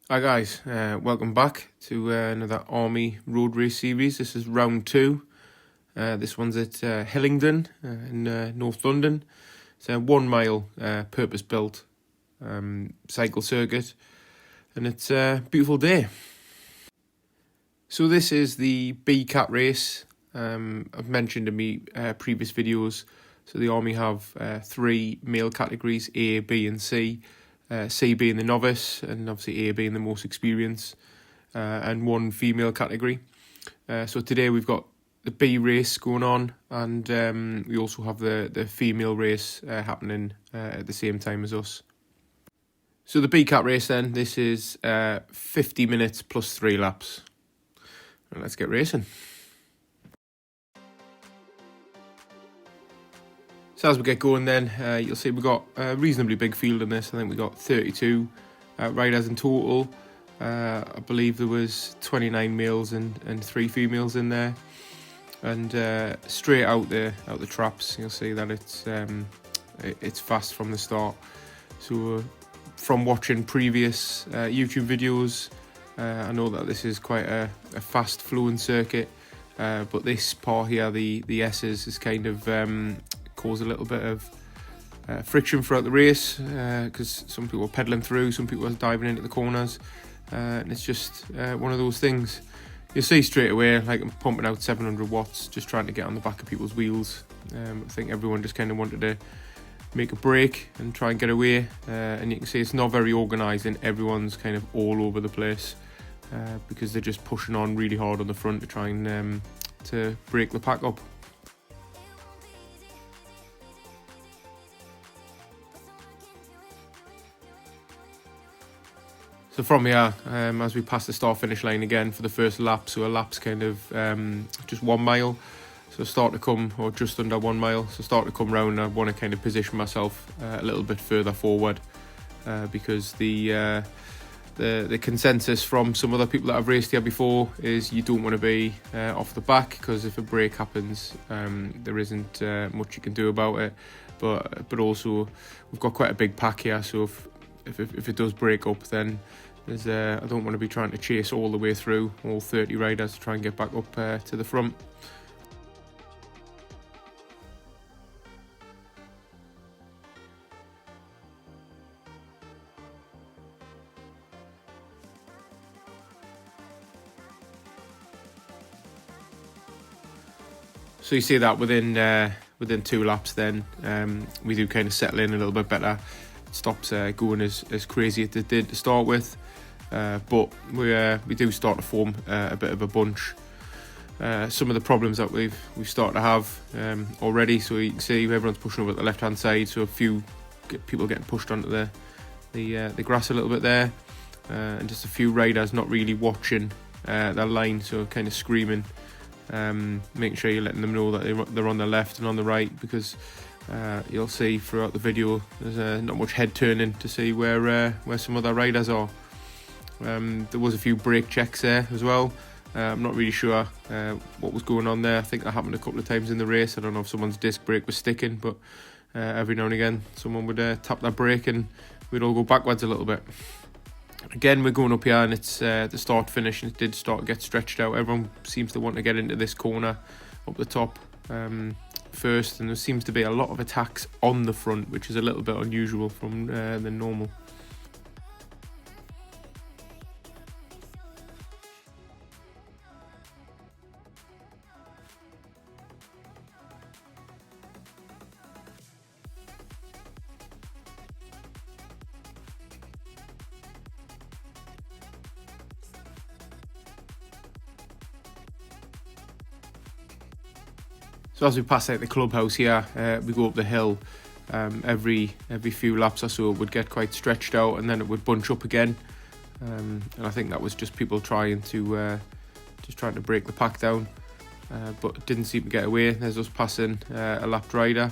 Hi guys, welcome back to another Army road race series. This is round 2. This one's at Hillingdon in North London. It's a 1 mile purpose-built cycle circuit, and it's a beautiful day. So this is the B Cat race. I've mentioned in my previous videos. So the Army have 3 male categories: A, B and C. C being the novice, and obviously A being the most experienced, and 1 female category. So today we've got the B race going on, and we also have the female race happening at the same time as us. So the B Cat race then, this is 50 minutes plus 3 laps. And let's get racing. So as we get going then, you'll see we've got a reasonably big field in this. I think we've got 32 riders in total. I believe there was 29 males and 3 females in there. And straight out the traps, you'll see that it's fast from the start. So from watching previous YouTube videos, I know that this is quite a fast flowing circuit. But this part here, the S's, is kind of cause a little bit of friction throughout the race, because some people are pedaling through, some people are diving into the corners, and it's just one of those things. You'll see straight away, like, I'm pumping out 700 watts just trying to get on the back of people's wheels. I think everyone just kind of wanted to make a break and try and get away, and you can see it's not very organised, and everyone's kind of all over the place, because they're just pushing on really hard on the front to try and to break the pack up. So from here, as we pass the start-finish line again for the first lap, so a lap's kind of just 1 mile, so start to come, or just under 1 mile, so start to come round, I want to kind of position myself a little bit further forward, because the consensus from some other people that have raced here before is you don't want to be off the back, because if a break happens, there isn't much you can do about it, but also we've got quite a big pack here, so if it does break up, then I don't want to be trying to chase all the way through all 30 riders to try and get back up to the front. So you see that within 2 laps, then we do kind of settle in a little bit better. It stops going as crazy as it did to start with, but we do start to form a bit of a bunch. Some of the problems that we've started to have already, so you can see everyone's pushing over at the left hand side, so a few people getting pushed onto the grass a little bit there, and just a few riders not really watching their line, so kind of screaming, making sure you're letting them know that they're on the left and on the right, because you'll see throughout the video there's not much head turning to see where some other riders are. There was a few brake checks there as well. I'm not really sure what was going on there. I think that happened a couple of times in the race. I don't know if someone's disc brake was sticking, but every now and again someone would tap that brake and we'd all go backwards a little bit. Again, we're going up here, and it's the start finish, and it did start to get stretched out. Everyone seems to want to get into this corner up the top first, and there seems to be a lot of attacks on the front, which is a little bit unusual from the normal. So as we pass out the clubhouse here, we go up the hill. Every few laps or so it would get quite stretched out, and then it would bunch up again. And I think that was just people trying to break the pack down, but it didn't seem to get away. There's us passing a lapped rider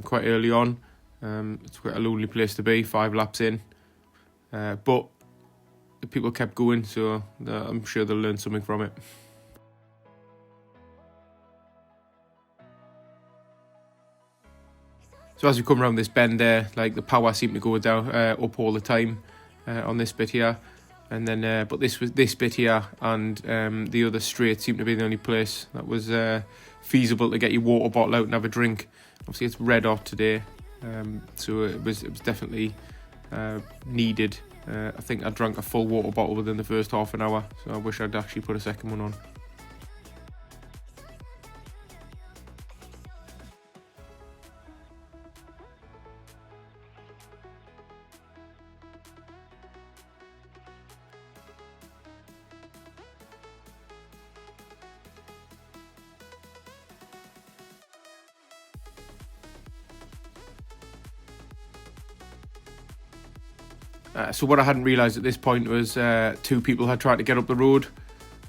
quite early on. It's quite a lonely place to be, 5 laps in, but the people kept going, so I'm sure they'll learn something from it. So as we come around this bend there, like, the power seemed to go down up all the time on this bit here. and then but this bit here and the other straight seemed to be the only place that was feasible to get your water bottle out and have a drink. Obviously it's red hot today, so it was definitely needed. I think I drank a full water bottle within the first half an hour, so I wish I'd actually put a second one on. So what I hadn't realised at this point was 2 people had tried to get up the road,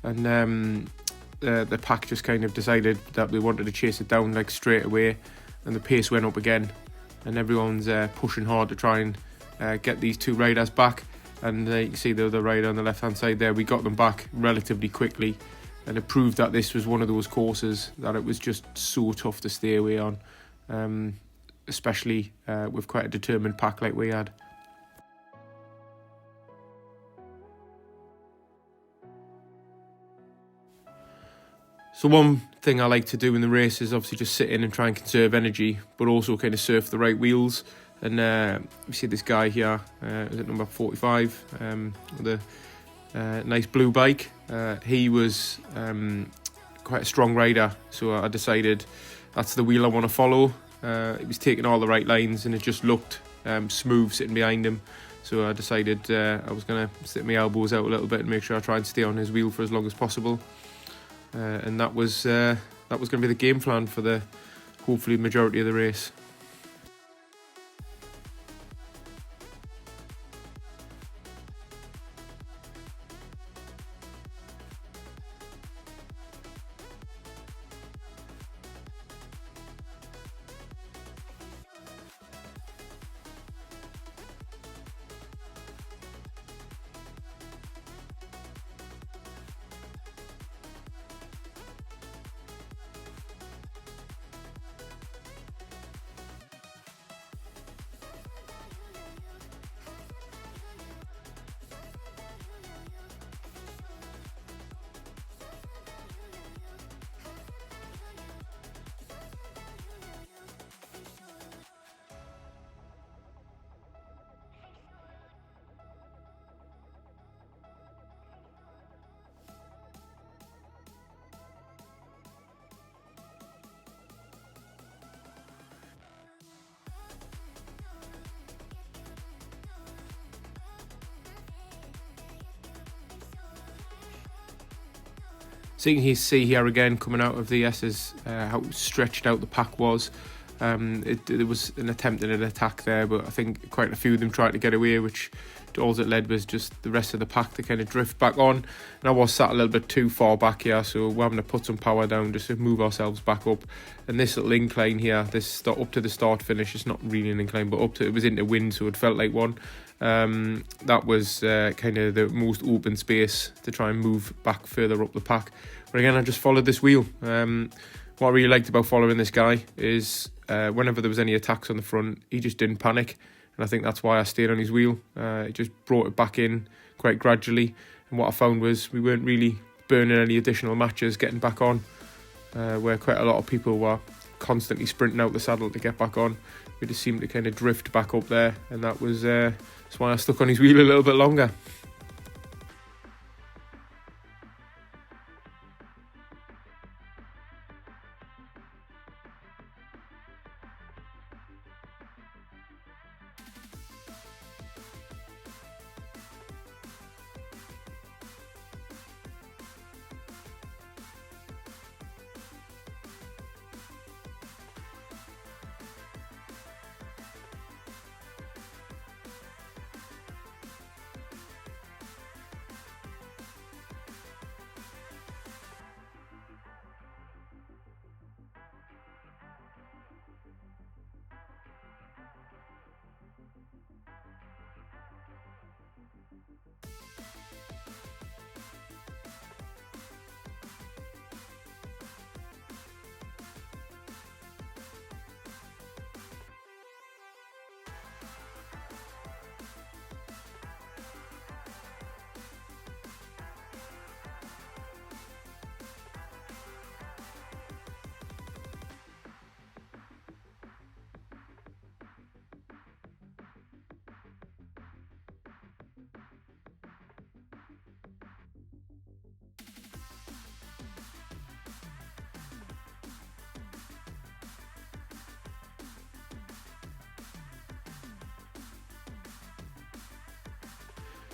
and the pack just kind of decided that they wanted to chase it down like straight away, and the pace went up again, and everyone's pushing hard to try and get these 2 riders back. And you can see the other rider on the left hand side there, we got them back relatively quickly, and it proved that this was one of those courses that it was just so tough to stay away on, especially with quite a determined pack like we had. So one thing I like to do in the race is obviously just sit in and try and conserve energy, but also kind of surf the right wheels. And we see this guy here, is it number 45, with a nice blue bike. He was quite a strong rider, so I decided that's the wheel I want to follow. He was taking all the right lines and it just looked smooth sitting behind him. So I decided I was going to stick my elbows out a little bit and make sure I tried to stay on his wheel for as long as possible. And that was going to be the game plan for the hopefully majority of the race. So you can see here again, coming out of the S's, how stretched out the pack was. There was an attempt at an attack there, but I think quite a few of them tried to get away, which all it led was just the rest of the pack to kind of drift back on. And I was sat a little bit too far back here, so we're having to put some power down just to move ourselves back up. And this little incline here, this up to the start finish, it's not really an incline, but up to it was into wind, so it felt like one. That was kind of the most open space to try and move back further up the pack. But again, I just followed this wheel. What I really liked about following this guy is whenever there was any attacks on the front, he just didn't panic. And I think that's why I stayed on his wheel. It just brought it back in quite gradually. And what I found was we weren't really burning any additional matches getting back on, where quite a lot of people were constantly sprinting out the saddle to get back on. We just seemed to kind of drift back up there, and that's why I stuck on his wheel a little bit longer.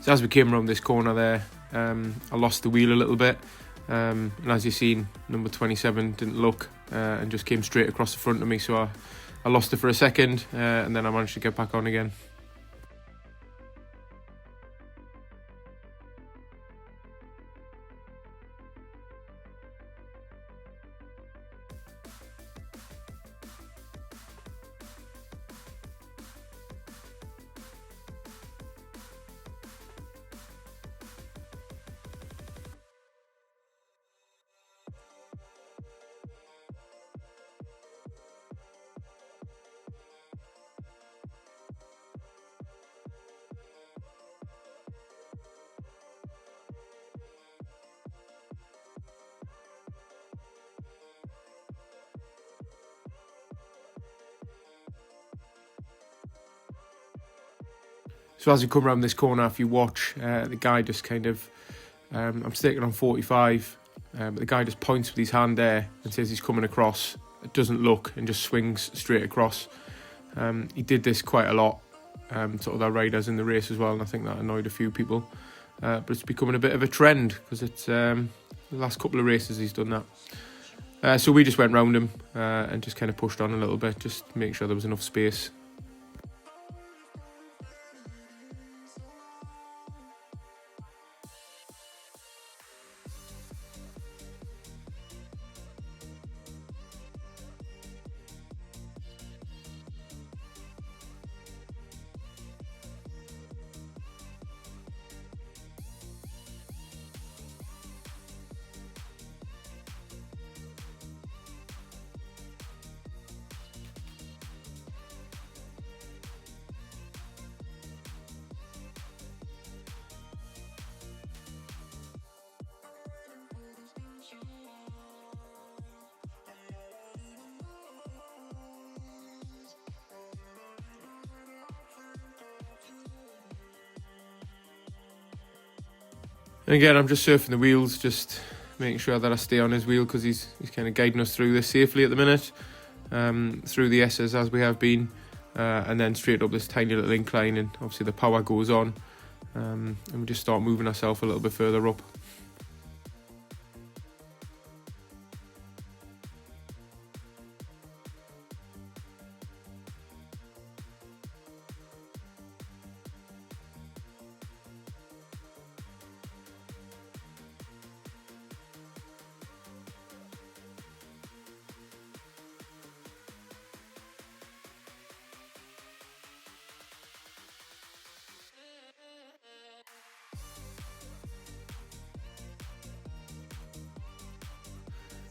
So as we came around this corner there, I lost the wheel a little bit, and as you've seen, number 27 didn't look and just came straight across the front of me, so I lost it for a second, and then I managed to get back on again. So as we come around this corner, if you watch, the guy just kind of, I'm sticking on 45, but the guy just points with his hand there and says he's coming across. It doesn't look and just swings straight across. He did this quite a lot to other riders in the race as well, and I think that annoyed a few people. But it's becoming a bit of a trend because it's the last couple of races he's done that. So we just went round him and just kind of pushed on a little bit, just to make sure there was enough space. And again, I'm just surfing the wheels, just making sure that I stay on his wheel because he's kind of guiding us through this safely at the minute, through the S's as we have been, and then straight up this tiny little incline, and obviously the power goes on, and we just start moving ourselves a little bit further up.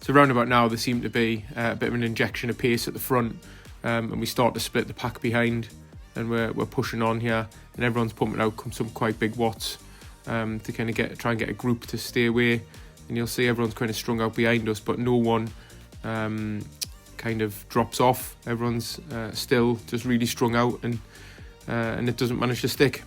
So round about now, there seemed to be a bit of an injection of pace at the front, and we start to split the pack behind, and we're pushing on here, and everyone's pumping out some quite big watts to kind of try and get a group to stay away. And you'll see everyone's kind of strung out behind us, but no one kind of drops off. Everyone's still just really strung out, and it doesn't manage to stick.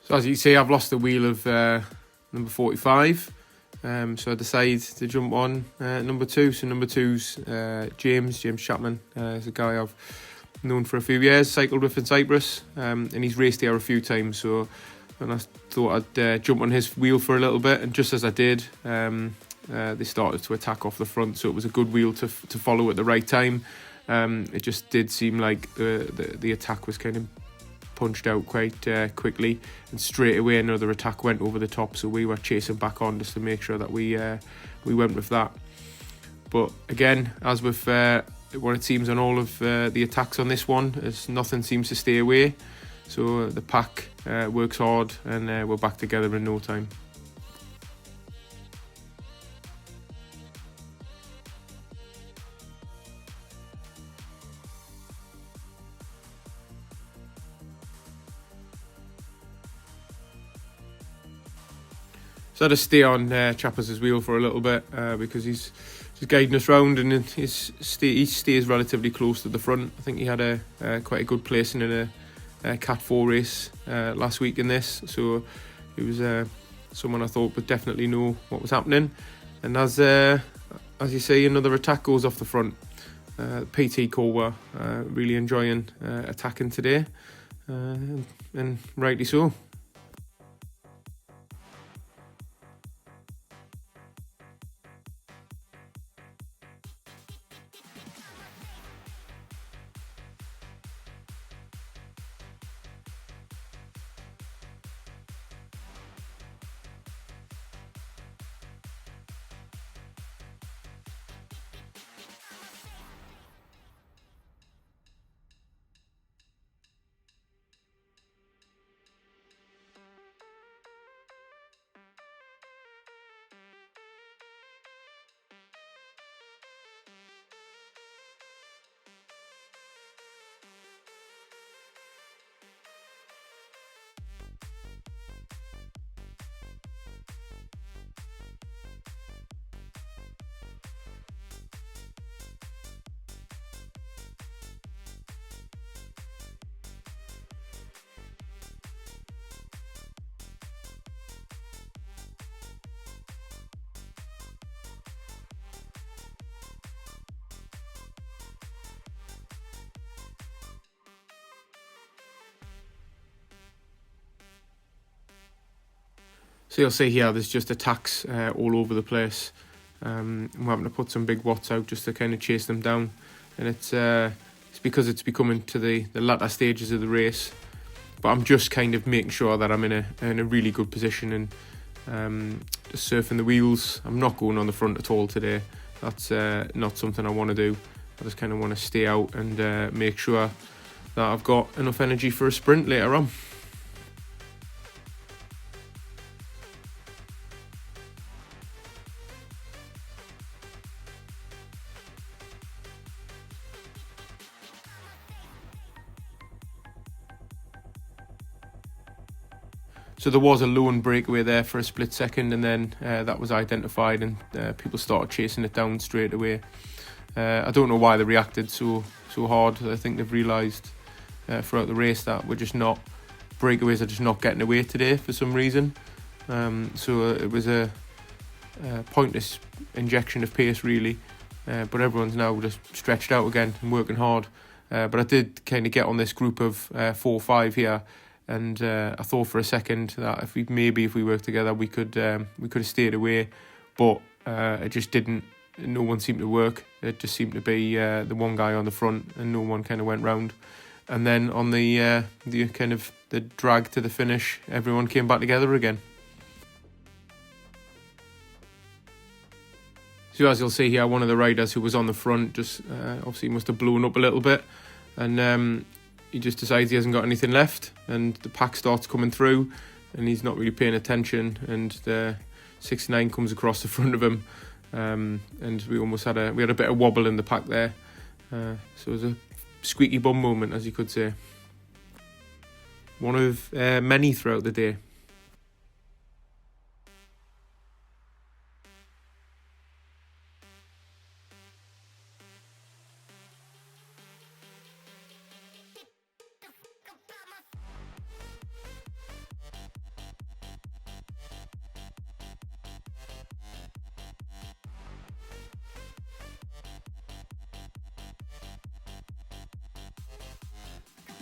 So as you see, I've lost the wheel of number 45, so I decided to jump on number 2. So number 2's James Chapman. He's a guy I've known for a few years, cycled with in Cyprus, and he's raced here a few times. So and I thought I'd jump on his wheel for a little bit, and just as I did, they started to attack off the front. So it was a good wheel to follow at the right time. It just did seem like the attack was kind of punched out quite quickly, and straight away another attack went over the top, so we were chasing back on just to make sure that we went with that. But again, as with what it seems on all of the attacks on this one, is nothing seems to stay away, so the pack works hard, and we're back together in no time. So I had to stay on Chappers' wheel for a little bit because he's guiding us round, and he stays relatively close to the front. I think he had a quite a good placing in a Cat 4 race last week in this, so he was someone I thought would definitely know what was happening. And as you see, another attack goes off the front. PT Cobra really enjoying attacking today, and rightly so. So you'll see here there's just attacks all over the place. We're having to put some big watts out just to kind of chase them down, and it's because it's becoming to the latter stages of the race. But I'm just kind of making sure that I'm in a really good position and just surfing the wheels. I'm not going on the front at all today. That's not something I want to do. I just kind of want to stay out and make sure that I've got enough energy for a sprint later on. So there was a lone breakaway there for a split second, and then that was identified, and people started chasing it down straight away. I don't know why they reacted so hard. I think they've realised throughout the race that breakaways are just not getting away today for some reason. So it was a pointless injection of pace really, but everyone's now just stretched out again and working hard. But I did kind of get on this group of 4 or 5 here. And I thought for a second that if we worked together, we could have stayed away, but it just didn't. No one seemed to work. It just seemed to be the one guy on the front, and no one kind of went round. And then on the kind of the drag to the finish, everyone came back together again. So as you'll see here, one of the riders who was on the front just obviously must have blown up a little bit, and he just decides he hasn't got anything left, and the pack starts coming through, and he's not really paying attention, and the 69 comes across the front of him, and we almost had a bit of wobble in the pack there. So it was a squeaky bum moment, as you could say. One of many throughout the day.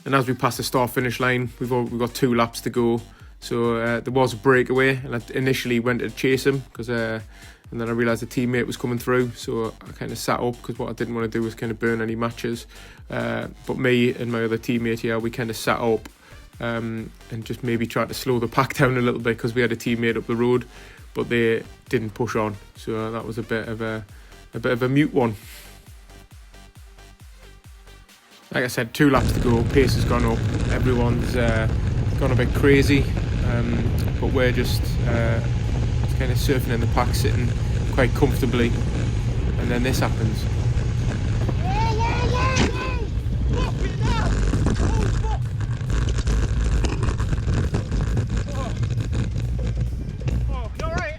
And as we pass the start-finish line, we've got 2 laps to go. So there was a breakaway, and I initially went to chase him and then I realised a teammate was coming through. So I kind of sat up because what I didn't want to do was kind of burn any matches. But me and my other teammate here, we kind of sat up and just maybe tried to slow the pack down a little bit because we had a teammate up the road, but they didn't push on. So that was a bit of a mute one. Like I said, 2 laps to go, pace has gone up, everyone's gone a bit crazy, but we're just kind of surfing in the pack, sitting quite comfortably, and then this happens. You alright?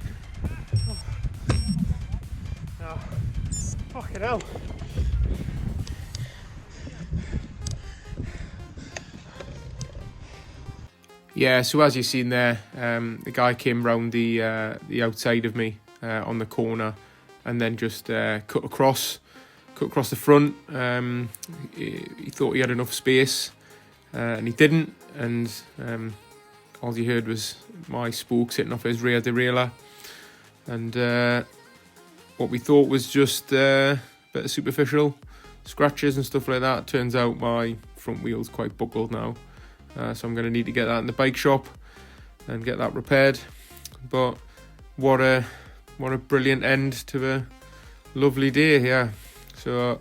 Yeah, so as you've seen there, the guy came round the outside of me on the corner, and then just cut across the front. He thought he had enough space, and he didn't, and all you heard was my spokes hitting off his rear derailleur, and what we thought was just a bit of superficial scratches and stuff like that. Turns out my front wheel's quite buckled now, so I'm going to need to get that in the bike shop and get that repaired. But what a brilliant end to a lovely day here. So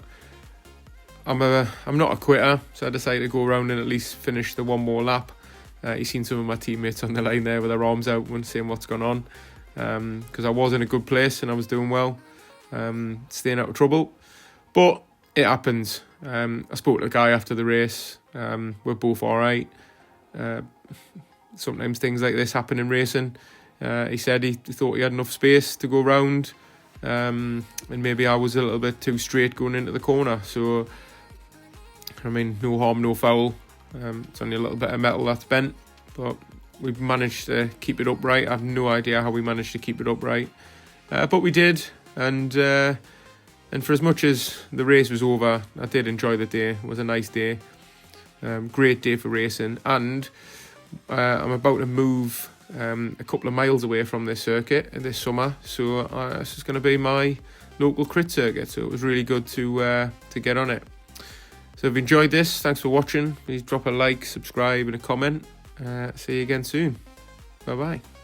I'm not a quitter, so I decided to go around and at least finish the one more lap. You've seen some of my teammates on the line there with their arms out and saying what's going on, because I was in a good place and I was doing well, staying out of trouble. But it happens. I spoke to a guy after the race. We're both all right. Sometimes things like this happen in racing. He said he thought he had enough space to go round, and maybe I was a little bit too straight going into the corner. So, I mean, no harm, no foul. It's only a little bit of metal that's bent, but we've managed to keep it upright. I have no idea how we managed to keep it upright, but we did. And for as much as the race was over, I did enjoy the day. It was a nice day. Great day for racing, and I'm about to move a couple of miles away from this circuit this summer, so this is going to be my local crit circuit, so it was really good to get on it. So if you enjoyed this, thanks for watching. Please drop a like, subscribe and a comment. See you again soon. Bye bye.